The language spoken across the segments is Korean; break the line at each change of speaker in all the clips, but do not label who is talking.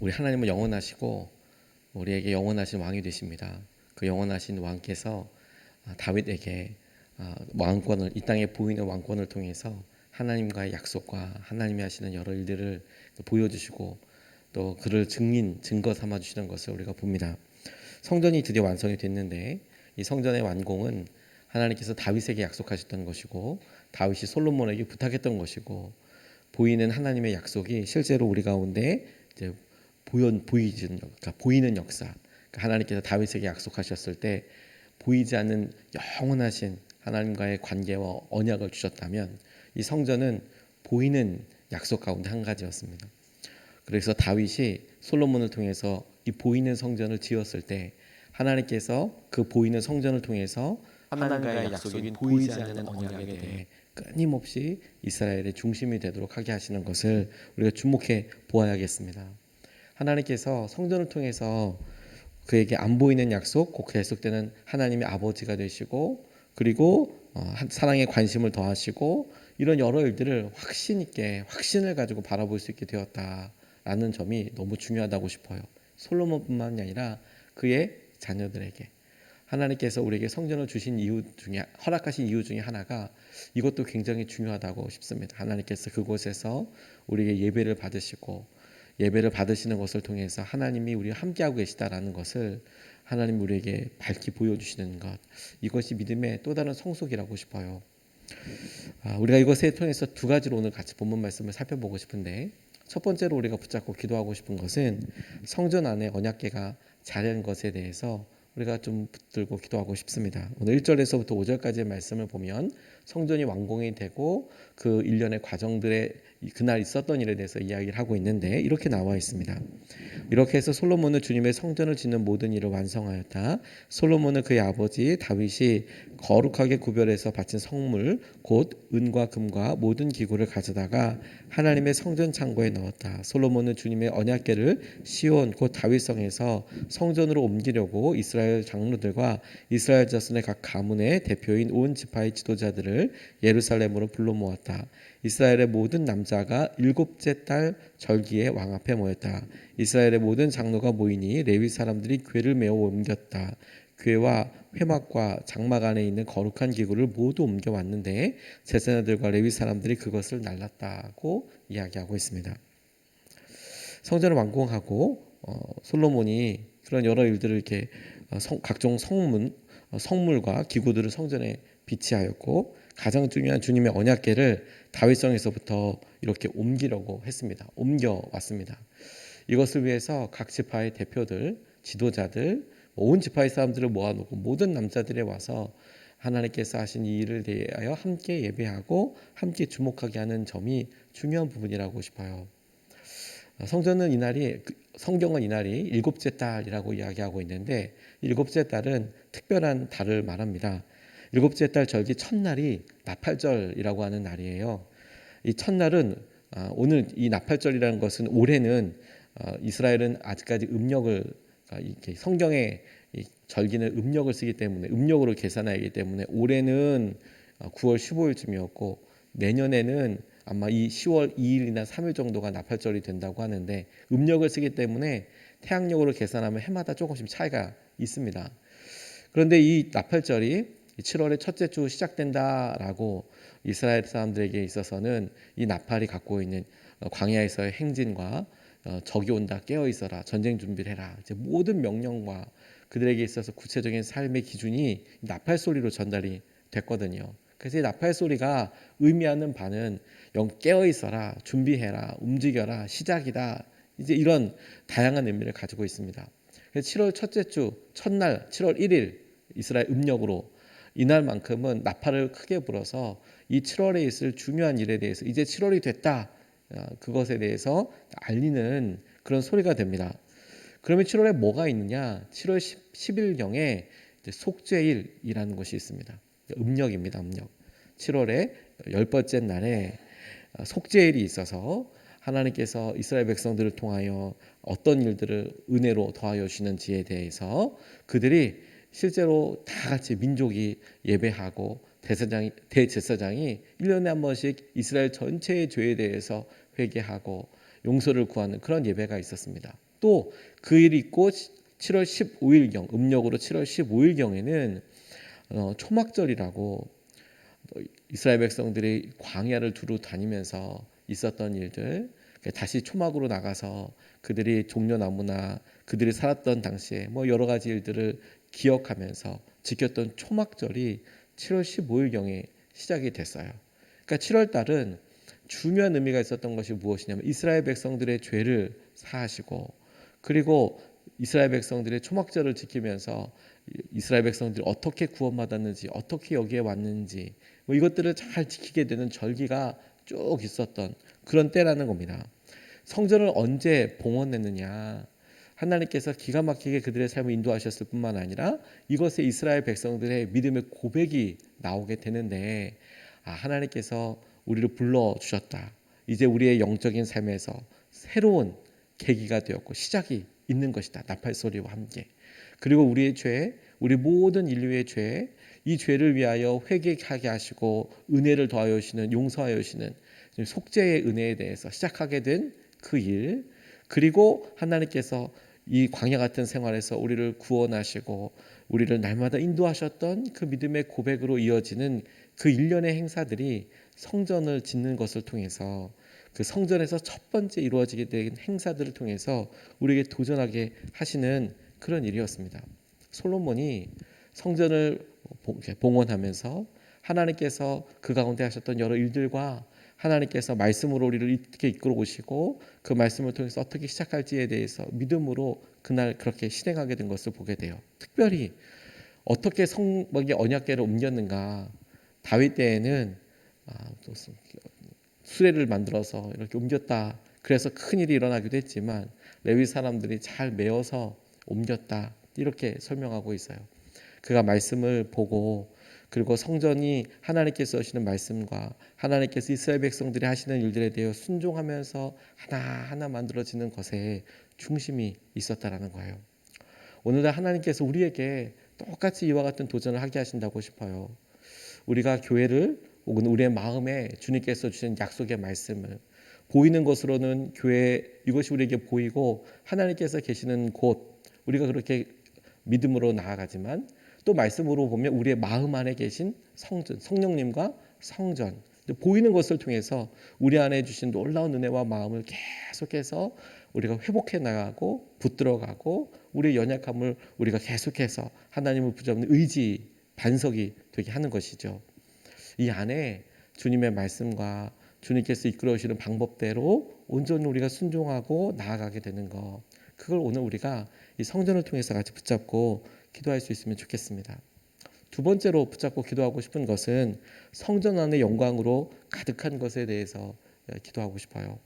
우리 하나님은 영원하시고 우리에게 영원하신 왕이 되십니다. 그 영원하신 왕께서 다윗에게 왕권을, 이 땅에 보이는 왕권을 통해서 하나님과의 약속과 하나님이 하시는 여러 일들을 보여주시고 또 그를 증거 삼아 주시는 것을 우리가 봅니다. 성전이 드디어 완성이 됐는데 이 성전의 완공은 하나님께서 다윗에게 약속하셨던 것이고 다윗이 솔로몬에게 부탁했던 것이고, 보이는 하나님의 약속이 실제로 우리 가운데 이제 보이는 역사, 그러니까 하나님께서 다윗에게 약속하셨을 때 보이지 않는 영원하신 하나님과의 관계와 언약을 주셨다면 이 성전은 보이는 약속 가운데 한 가지였습니다. 그래서 다윗이 솔로몬을 통해서 이 보이는 성전을 지었을 때 하나님께서 그 보이는 성전을 통해서 하나님과의 약속인 보이지 않는 언약에 대해 끊임없이 이스라엘의 중심이 되도록 하게 하시는 것을 우리가 주목해 보아야겠습니다. 하나님께서 성전을 통해서 그에게 안 보이는 약속, 곧 계속되는 하나님의 아버지가 되시고, 그리고 사랑에 관심을 더하시고, 이런 여러 일들을 확신 있게, 확신을 가지고 바라볼 수 있게 되었다라는 점이 너무 중요하다고 싶어요. 솔로몬뿐만이 아니라 그의 자녀들에게 하나님께서 우리에게 성전을 주신 이유 중에, 허락하신 이유 중에 하나가 이것도 굉장히 중요하다고 싶습니다. 하나님께서 그곳에서 우리에게 예배를 받으시고, 예배를 받으시는 것을 통해서 하나님이 우리와 함께하고 계시다라는 것을 하나님 우리에게 밝히 보여주시는 것, 이것이 믿음의 또 다른 성속이라고 싶어요. 우리가 이것을 통해서 두 가지로 오늘 같이 본문 말씀을 살펴보고 싶은데, 첫 번째로 우리가 붙잡고 기도하고 싶은 것은 성전 안에 언약궤가 자리한 것에 대해서 우리가 좀 붙들고 기도하고 싶습니다. 오늘 1절에서부터 5절까지의 말씀을 보면 성전이 완공이 되고 그 일련의 과정들의 그날 있었던 일에 대해서 이야기를 하고 있는데, 이렇게 나와 있습니다. 이렇게 해서 솔로몬은 주님의 성전을 짓는 모든 일을 완성하였다. 솔로몬은 그의 아버지 다윗이 거룩하게 구별해서 바친 성물 곧 은과 금과 모든 기구를 가져다가 하나님의 성전 창고에 넣었다. 솔로몬은 주님의 언약궤를 시온 곧 다윗성에서 성전으로 옮기려고 이스라엘 장로들과 이스라엘 자손의 각 가문의 대표인 온 지파의 지도자들을 예루살렘으로 불러 모았다. 이스라엘의 모든 남자가 일곱째 달 절기에 왕 앞에 모였다. 이스라엘의 모든 장로가 모이니 레위 사람들이 궤를 메어 옮겼다. 궤와 회막과 장막 안에 있는 거룩한 기구를 모두 옮겨왔는데 제사장들과 레위 사람들이 그것을 날랐다고 이야기하고 있습니다. 성전을 완공하고 솔로몬이 그런 여러 일들을 이렇게 각종 성물과 기구들을 성전에 비치하였고, 가장 중요한 주님의 언약궤를 다윗성에서부터 이렇게 옮기려고 했습니다. 옮겨왔습니다. 이것을 위해서 각 지파의 대표들, 지도자들, 온 지파의 사람들을 모아놓고 모든 남자들이 와서 하나님께서 하신 이 일을 대하여 함께 예배하고 함께 주목하게 하는 점이 중요한 부분이라고 싶어요. 성경은 이날이 일곱째 달이라고 이야기하고 있는데, 일곱째 달은 특별한 달을 말합니다. 일곱째 달 절기 첫날이 나팔절이라고 하는 날이에요. 이 첫날은 오늘 이 나팔절이라는 것은 올해는 이스라엘은 아직까지 이렇게 성경에 이 절기는 음력을 쓰기 때문에 음력으로 계산하기 때문에 올해는 9월 15일쯤이었고 내년에는 아마 이 10월 2일이나 3일 정도가 나팔절이 된다고 하는데, 음력을 쓰기 때문에 태양력으로 계산하면 해마다 조금씩 차이가 있습니다. 그런데 이 나팔절이 7월의 첫째 주 시작된다라고 이스라엘 사람들에게 있어서는 이 나팔이 갖고 있는 광야에서의 행진과 적이 온다 깨어 있어라 전쟁 준비를 해라, 이제 모든 명령과 그들에게 있어서 구체적인 삶의 기준이 나팔 소리로 전달이 됐거든요. 그래서 이 나팔 소리가 의미하는 바는 깨어 있어라, 준비해라, 움직여라, 시작이다, 이제 이런 다양한 의미를 가지고 있습니다. 그래서 7월 첫째 주 첫날 7월 1일 이스라엘 음력으로 이날만큼은 나팔을 크게 불어서 이 7월에 있을 중요한 일에 대해서 이제 7월이 됐다, 그것에 대해서 알리는 그런 소리가 됩니다. 그러면 7월에 뭐가 있느냐? 7월 10일경에 속죄일이라는 것이 있습니다. 음력입니다. 음력. 7월에 10번째 날에 속죄일이 있어서 하나님께서 이스라엘 백성들을 통하여 어떤 일들을 은혜로 더하여 주시는지에 대해서 그들이 실제로 다 같이 민족이 예배하고 대제사장이 1년에 한 번씩 이스라엘 전체의 죄에 대해서 회개하고 용서를 구하는 그런 예배가 있었습니다. 또 그 일이 있고 7월 15일경 음력으로 7월 15일경에는 초막절이라고 이스라엘 백성들이 광야를 두루 다니면서 있었던 일들, 다시 초막으로 나가서 그들이 종려나무나 그들이 살았던 당시에 뭐 여러 가지 일들을 기억하면서 지켰던 초막절이 7월 15일경에 시작이 됐어요. 그러니까 7월 달은 중요한 의미가 있었던 것이 무엇이냐면 이스라엘 백성들의 죄를 사하시고, 그리고 이스라엘 백성들의 초막절을 지키면서 이스라엘 백성들이 어떻게 구원받았는지, 어떻게 여기에 왔는지, 뭐 이것들을 잘 지키게 되는 절기가 쭉 있었던 그런 때라는 겁니다. 성전을 언제 봉헌했느냐? 하나님께서 기가 막히게 그들의 삶을 인도하셨을 뿐만 아니라 이것에 이스라엘 백성들의 믿음의 고백이 나오게 되는데, 하나님께서 우리를 불러 주셨다. 이제 우리의 영적인 삶에서 새로운 계기가 되었고 시작이 있는 것이다. 나팔 소리와 함께. 그리고 우리의 죄, 우리 모든 인류의 죄, 이 죄를 위하여 회개하게 하시고 은혜를 더하여 주시는, 용서하여 주시는 속죄의 은혜에 대해서 시작하게 된 그 일, 그리고 하나님께서 이 광야 같은 생활에서 우리를 구원하시고 우리를 날마다 인도하셨던 그 믿음의 고백으로 이어지는 그 일련의 행사들이 성전을 짓는 것을 통해서, 그 성전에서 첫 번째 이루어지게 된 행사들을 통해서 우리에게 도전하게 하시는 그런 일이었습니다. 솔로몬이 성전을 봉헌하면서 하나님께서 그 가운데 하셨던 여러 일들과 하나님께서 말씀으로 우리를 어떻게 이끌어 오시고 그 말씀을 통해서 어떻게 시작할지에 대해서 믿음으로 그날 그렇게 실행하게 된 것을 보게 돼요. 특별히 어떻게 성막의 언약궤를 옮겼는가? 다윗 때에는 또 수레를 만들어서 이렇게 옮겼다. 그래서 큰 일이 일어나기도 했지만 레위 사람들이 잘 메어서 옮겼다. 이렇게 설명하고 있어요. 그가 말씀을 보고, 그리고 성전이 하나님께서 하시는 말씀과 하나님께서 이스라엘 백성들이 하시는 일들에 대해 순종하면서 하나하나 만들어지는 것에 중심이 있었다라는 거예요. 오늘날 하나님께서 우리에게 똑같이 이와 같은 도전을 하게 하신다고 싶어요. 우리가 교회를, 혹은 우리의 마음에 주님께서 주신 약속의 말씀을, 보이는 것으로는 교회 이것이 우리에게 보이고 하나님께서 계시는 곳, 우리가 그렇게 믿음으로 나아가지만 또 말씀으로 보면 우리의 마음 안에 계신 성전, 성령님과 성전, 보이는 것을 통해서 우리 안에 주신 놀라운 은혜와 마음을 계속해서 우리가 회복해 나가고 붙들어가고 우리의 연약함을 우리가 계속해서 하나님을 붙잡는 의지, 반석이 되게 하는 것이죠. 이 안에 주님의 말씀과 주님께서 이끌어 오시는 방법대로 온전히 우리가 순종하고 나아가게 되는 것, 그걸 오늘 우리가 이 성전을 통해서 같이 붙잡고 기도할 수 있으면 좋겠습니다. 두 번째로 붙잡고 기도하고 싶은 것은 성전 안의 영광으로 가득한 것에 대해서 기도하고 싶어요.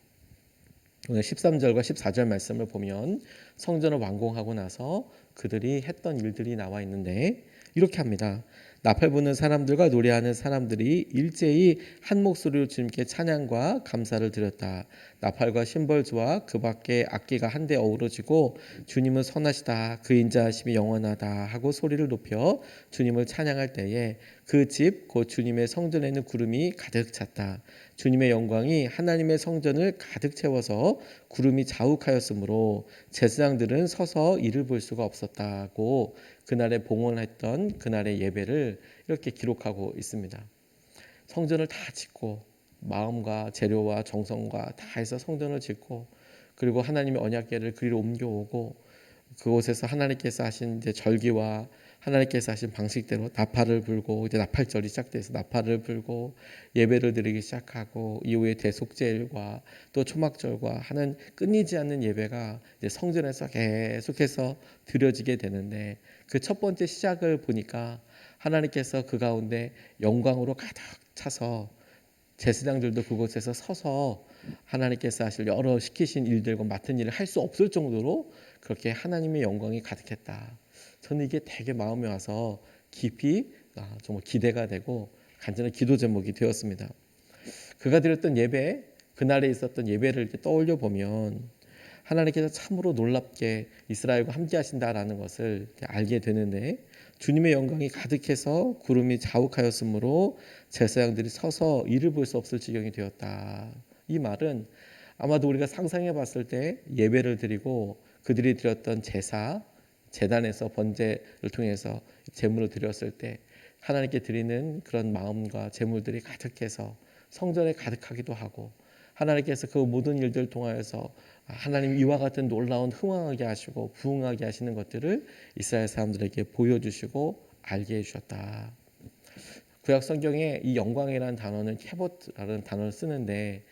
오늘 13절과 14절 말씀을 보면 성전을 완공하고 나서 그들이 했던 일들이 나와 있는데 이렇게 합니다. 나팔 부는 사람들과 노래하는 사람들이 일제히 한 목소리로 주님께 찬양과 감사를 드렸다. 나팔과 심벌주와 그 밖에 악기가 한데 어우러지고 주님은 선하시다, 그 인자하심이 영원하다 하고 소리를 높여 주님을 찬양할 때에 그 집 곧 주님의 성전에는 구름이 가득 찼다. 주님의 영광이 하나님의 성전을 가득 채워서 구름이 자욱하였으므로 제사장들은 서서 이를 볼 수가 없었다고 그날에 봉헌했던 그날의 예배를 이렇게 기록하고 있습니다. 성전을 다 짓고 마음과 재료와 정성과 다 해서 성전을 짓고, 그리고 하나님의 언약궤를 그리로 옮겨오고 그곳에서 하나님께서 하신 이제 절기와 하나님께서 하신 방식대로 나팔을 불고, 이제 나팔절이 시작돼서 나팔을 불고 예배를 드리기 시작하고, 이후에 대속제일과 또 초막절과 하는 끊이지 않는 예배가 이제 성전에서 계속해서 드려지게 되는데, 그 첫 번째 시작을 보니까 하나님께서 그 가운데 영광으로 가득 차서 제사장들도 그곳에서 서서 하나님께서 하실 여러 시키신 일들과 맡은 일을 할 수 없을 정도로 그렇게 하나님의 영광이 가득했다. 저는 이게 되게 마음에 와서 깊이 정말 기대가 되고 간절한 기도 제목이 되었습니다. 그가 드렸던 예배, 그날에 있었던 예배를 떠올려 보면 하나님께서 참으로 놀랍게 이스라엘과 함께 하신다라는 것을 알게 되는데, 주님의 영광이 가득해서 구름이 자욱하였으므로 제사장들이 서서 이를 볼 수 없을 지경이 되었다. 이 말은 아마도 우리가 상상해 봤을 때 예배를 드리고 그들이 드렸던 제사, 제단에서 번제를 통해서 제물을 드렸을 때 하나님께 드리는 그런 마음과 제물들이 가득해서 성전에 가득하기도 하고, 하나님께서 그 모든 일들을 통하여서 하나님 이와 같은 놀라운 흥왕하게 하시고 부흥하게 하시는 것들을 이스라엘 사람들에게 보여주시고 알게 해주셨다. 구약 성경에 이 영광이라는 단어는 케봇이라는 단어를 쓰는데,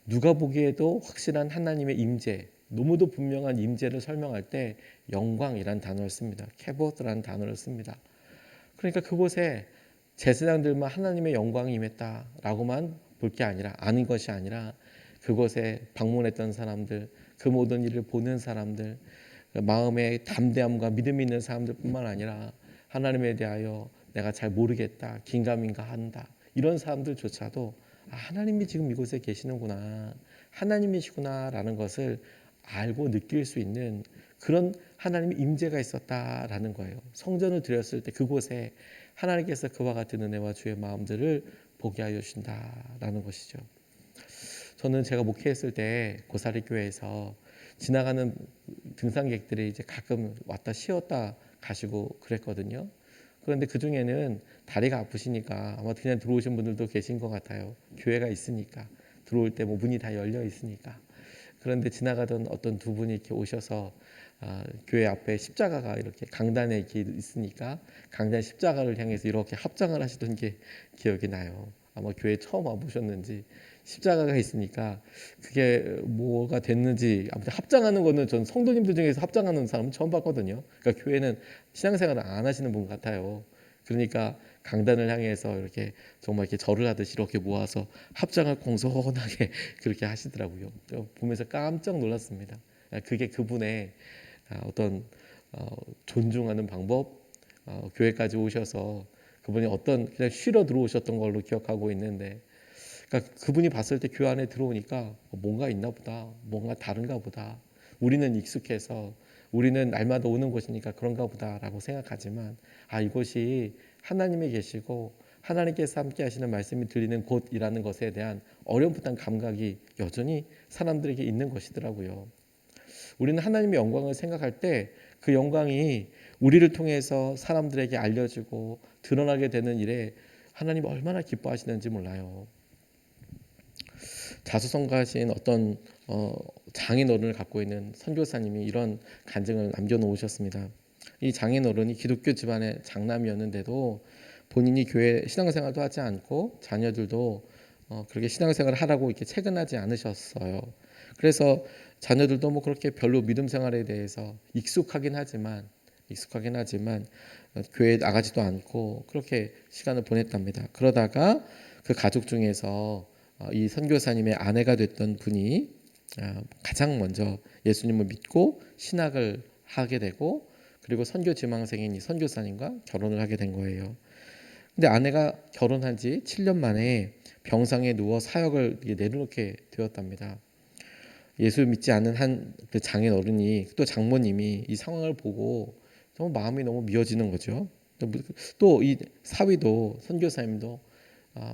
누가 보기에도 확실한 하나님의 임재, 너무도 분명한 임재를 설명할 때 영광이라는 단어를 씁니다. 케봇이라는 단어를 씁니다. 그러니까 그곳에 제사장들만 하나님의 영광이 임했다라고만 볼 게 아니라, 아는 것이 아니라, 그곳에 방문했던 사람들, 그 모든 일을 보는 사람들, 마음의 담대함과 믿음이 있는 사람들뿐만 아니라 하나님에 대하여 내가 잘 모르겠다, 긴가민가 한다, 이런 사람들조차도 하나님이 지금 이곳에 계시는구나, 하나님이시구나라는 것을 알고 느낄 수 있는 그런 하나님의 임재가 있었다라는 거예요. 성전을 드렸을 때 그곳에 하나님께서 그와 같은 은혜와 주의 마음들을 보게 하여 주신다라는 것이죠. 저는 제가 목회했을 때 고사리 교회에서 지나가는 등산객들이 이제 가끔 왔다 쉬었다 가시고 그랬거든요. 그런데 그 중에는 다리가 아프시니까 아마 그냥 들어오신 분들도 계신 것 같아요. 교회가 있으니까, 들어올 때 뭐 문이 다 열려 있으니까. 그런데 지나가던 어떤 두 분이 이렇게 오셔서 교회 앞에 십자가가 이렇게 강단에 이렇게 있으니까 강단 십자가를 향해서 이렇게 합장을 하시던 게 기억이 나요. 아마 교회 처음 와보셨는지 십자가가 있으니까 그게 뭐가 됐는지, 아무튼 합장하는 거는 전 성도님들 중에서 합장하는 사람은 처음 봤거든요. 그러니까 교회는 신앙생활을 안 하시는 분 같아요. 그러니까 강단을 향해서 이렇게 정말 이렇게 절을 하듯이 이렇게 모아서 합장을 공손하게 그렇게 하시더라고요. 보면서 깜짝 놀랐습니다. 그게 그분의 어떤 존중하는 방법, 교회까지 오셔서 그분이 어떤 그냥 쉬러 들어오셨던 걸로 기억하고 있는데, 그러니까 그분이 봤을 때 교회 안에 들어오니까 뭔가 있나 보다, 뭔가 다른가 보다, 우리는 익숙해서 우리는 날마다 오는 곳이니까 그런가 보다라고 생각하지만, 이곳이 하나님이 계시고 하나님께서 함께 하시는 말씀이 들리는 곳이라는 것에 대한 어렴풋한 감각이 여전히 사람들에게 있는 것이더라고요. 우리는 하나님의 영광을 생각할 때 그 영광이 우리를 통해서 사람들에게 알려지고 드러나게 되는 일에 하나님이 얼마나 기뻐하시는지 몰라요. 자수성가하신 어떤 장인어른을 갖고 있는 선교사님이 이런 간증을 남겨놓으셨습니다. 이 장인어른이 기독교 집안의 장남이었는데도 본인이 교회 신앙생활도 하지 않고 자녀들도 그렇게 신앙생활을 하라고 이렇게 채근하지 않으셨어요. 그래서 자녀들도 뭐 그렇게 별로 믿음 생활에 대해서 익숙하긴 하지만 교회에 나가지도 않고 그렇게 시간을 보냈답니다. 그러다가 그 가족 중에서 이 선교사님의 아내가 됐던 분이 가장 먼저 예수님을 믿고 신학을 하게 되고, 그리고 선교 지망생인 이 선교사님과 결혼을 하게 된 거예요. 근데 아내가 결혼한 지 7년 만에 병상에 누워 사역을 내려놓게 되었답니다. 예수 믿지 않는 한 그 장인 어른이, 또 장모님이 이 상황을 보고 정말 마음이 너무 미어지는 거죠. 또 이 사위도, 선교사님도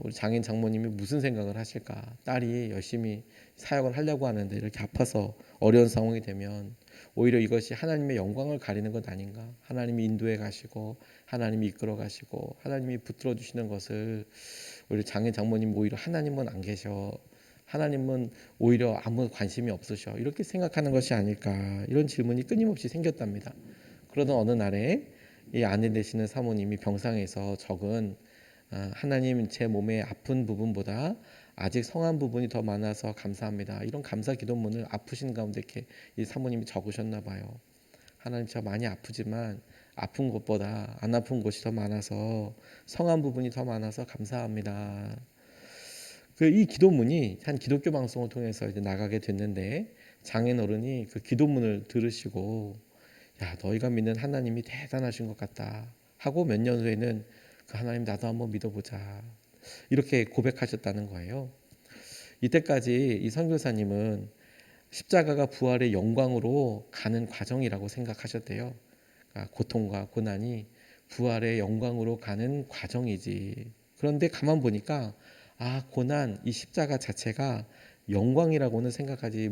우리 장인 장모님이 무슨 생각을 하실까? 딸이 열심히 사역을 하려고 하는데 이렇게 아파서 어려운 상황이 되면 오히려 이것이 하나님의 영광을 가리는 것 아닌가? 하나님이 인도해 가시고 하나님이 이끌어 가시고 하나님이 붙들어 주시는 것을 우리 장인 장모님 오히려 하나님은 안 계셔, 하나님은 오히려 아무 관심이 없으셔, 이렇게 생각하는 것이 아닐까, 이런 질문이 끊임없이 생겼답니다. 그러던 어느 날에 이 아내 되시는 사모님이 병상에서 적은 하나님, 제 몸의 아픈 부분보다 아직 성한 부분이 더 많아서 감사합니다, 이런 감사 기도문을 아프신 가운데 이렇게 이 사모님이 적으셨나 봐요. 하나님, 저 많이 아프지만 아픈 것보다 안 아픈 곳이 더 많아서, 성한 부분이 더 많아서 감사합니다. 이 기도문이 한 기독교 방송을 통해서 이제 나가게 됐는데, 장인어른이 그 기도문을 들으시고 야, 너희가 믿는 하나님이 대단하신 것 같다 하고 몇 년 후에는 그 하나님 나도 한번 믿어보자, 이렇게 고백하셨다는 거예요. 이때까지 이 선교사님은 십자가가 부활의 영광으로 가는 과정이라고 생각하셨대요. 그러니까 고통과 고난이 부활의 영광으로 가는 과정이지. 그런데 가만 보니까 고난, 이 십자가 자체가 영광이라고는 생각하지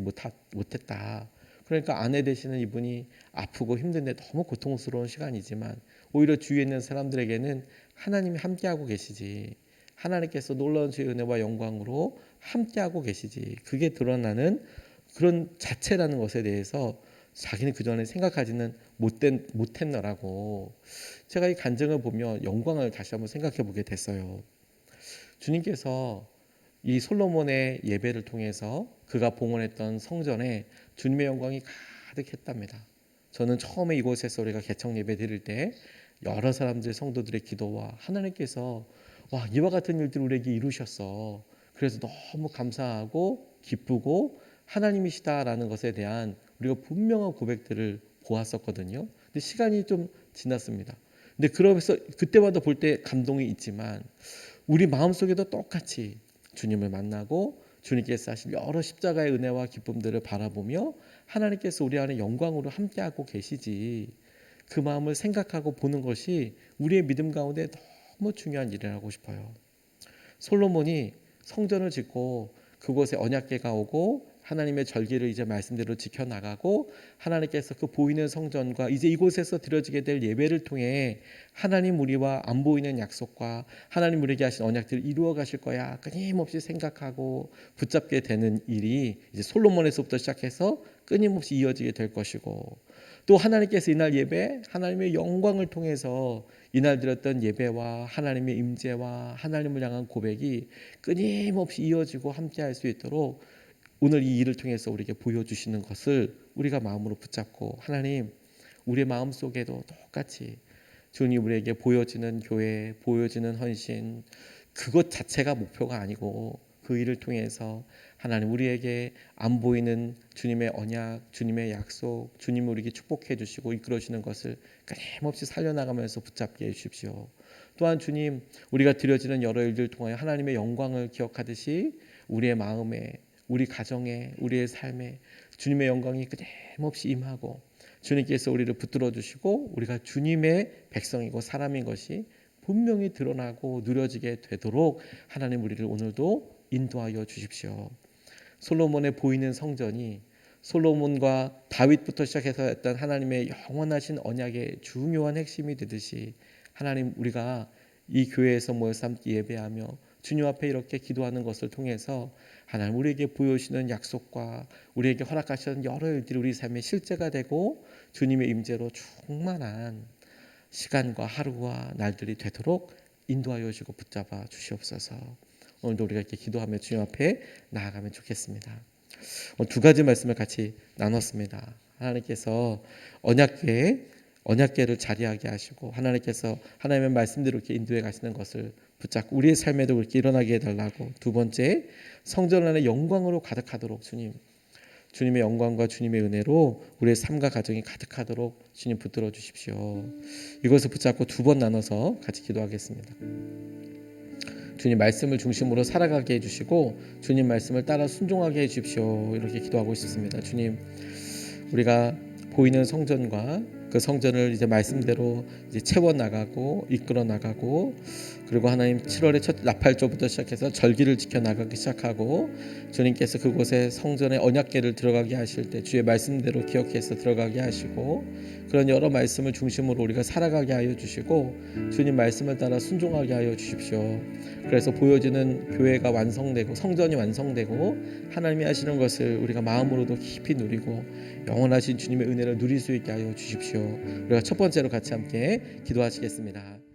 못했다. 그러니까 아내 되시는 이분이 아프고 힘든데 너무 고통스러운 시간이지만 오히려 주위에 있는 사람들에게는 하나님이 함께하고 계시지, 하나님께서 놀라운 주의 은혜와 영광으로 함께하고 계시지, 그게 드러나는 그런 자체라는 것에 대해서 자기는 그전에 생각하지는 못했노라고, 제가 이 간증을 보며 영광을 다시 한번 생각해 보게 됐어요. 주님께서 이 솔로몬의 예배를 통해서 그가 봉헌했던 성전에 주님의 영광이 가득했답니다. 저는 처음에 이곳에서 우리가 개청 예배 드릴 때 여러 사람들, 성도들의 기도와 하나님께서 이와 같은 일들을 우리에게 이루셨어, 그래서 너무 감사하고 기쁘고 하나님이시다라는 것에 대한 우리가 분명한 고백들을 보았었거든요. 근데 시간이 좀 지났습니다. 근데 그러면서 그때마다 볼 때 감동이 있지만 우리 마음속에도 똑같이 주님을 만나고 주님께서 하신 여러 십자가의 은혜와 기쁨들을 바라보며 하나님께서 우리 안에 영광으로 함께하고 계시지, 그 마음을 생각하고 보는 것이 우리의 믿음 가운데 너무 중요한 일이라고 싶어요. 솔로몬이 성전을 짓고 그곳에 언약궤가 오고 하나님의 절기를 이제 말씀대로 지켜나가고 하나님께서 그 보이는 성전과 이제 이곳에서 드려지게 될 예배를 통해 하나님 우리와 안 보이는 약속과 하나님 우리에게 하신 언약들을 이루어 가실 거야 끊임없이 생각하고 붙잡게 되는 일이 이제 솔로몬에서부터 시작해서 끊임없이 이어지게 될 것이고, 또 하나님께서 이날 예배, 하나님의 영광을 통해서 이날 드렸던 예배와 하나님의 임재와 하나님을 향한 고백이 끊임없이 이어지고 함께할 수 있도록 오늘 이 일을 통해서 우리에게 보여주시는 것을 우리가 마음으로 붙잡고, 하나님 우리의 마음속에도 똑같이 주님 우리에게 보여지는 교회, 보여지는 헌신, 그것 자체가 목표가 아니고 그 일을 통해서 하나님 우리에게 안 보이는 주님의 언약, 주님의 약속, 주님 우리에게 축복해 주시고 이끌어 주시는 것을 끊임없이 살려나가면서 붙잡게 해 주십시오. 또한 주님, 우리가 드려지는 여러 일들 통하여 하나님의 영광을 기억하듯이 우리의 마음에, 우리 가정에, 우리의 삶에 주님의 영광이 끊임없이 임하고 주님께서 우리를 붙들어 주시고 우리가 주님의 백성이고 사람인 것이 분명히 드러나고 누려지게 되도록 하나님 우리를 오늘도 인도하여 주십시오. 솔로몬의 보이는 성전이 솔로몬과 다윗부터 시작해서 했던 하나님의 영원하신 언약의 중요한 핵심이 되듯이, 하나님 우리가 이 교회에서 모여서 함께 예배하며 주님 앞에 이렇게 기도하는 것을 통해서 하나님 우리에게 보여주시는 약속과 우리에게 허락하시는 여러 일들이 우리 삶의 실제가 되고 주님의 임재로 충만한 시간과 하루와 날들이 되도록 인도하여 주시고 붙잡아 주시옵소서. 오늘도 우리가 이렇게 기도하며 주님 앞에 나아가면 좋겠습니다. 오늘 두 가지 말씀을 같이 나눴습니다. 하나님께서 언약궤를 자리하게 하시고 하나님께서 하나님의 말씀대로 이렇게 인도해 가시는 것을 붙잡고 우리의 삶에도 그렇게 일어나게 해달라고, 두 번째 성전 안에 영광으로 가득하도록 주님의 영광과 주님의 은혜로 우리의 삶과 가정이 가득하도록 주님 붙들어 주십시오. 이것을 붙잡고 두 번 나눠서 같이 기도하겠습니다. 주님 말씀을 중심으로 살아가게 해주시고 주님 말씀을 따라 순종하게 해주십시오. 이렇게 기도하고 싶습니다. 주님, 우리가 보이는 성전과 그 성전을 이제 말씀대로 이제 채워 나가고 이끌어 나가고, 그리고 하나님 7월의 첫 나팔절부터 시작해서 절기를 지켜 나가기 시작하고 주님께서 그곳에 성전의 언약궤를 들어가게 하실 때 주의 말씀대로 기억해서 들어가게 하시고, 그런 여러 말씀을 중심으로 우리가 살아가게 하여 주시고 주님 말씀을 따라 순종하게 하여 주십시오. 그래서 보여지는 교회가 완성되고 성전이 완성되고 하나님이 하시는 것을 우리가 마음으로도 깊이 누리고 영원하신 주님의 은혜를 누릴 수 있게 하여 주십시오. 우리가 첫 번째로 같이 함께 기도하시겠습니다.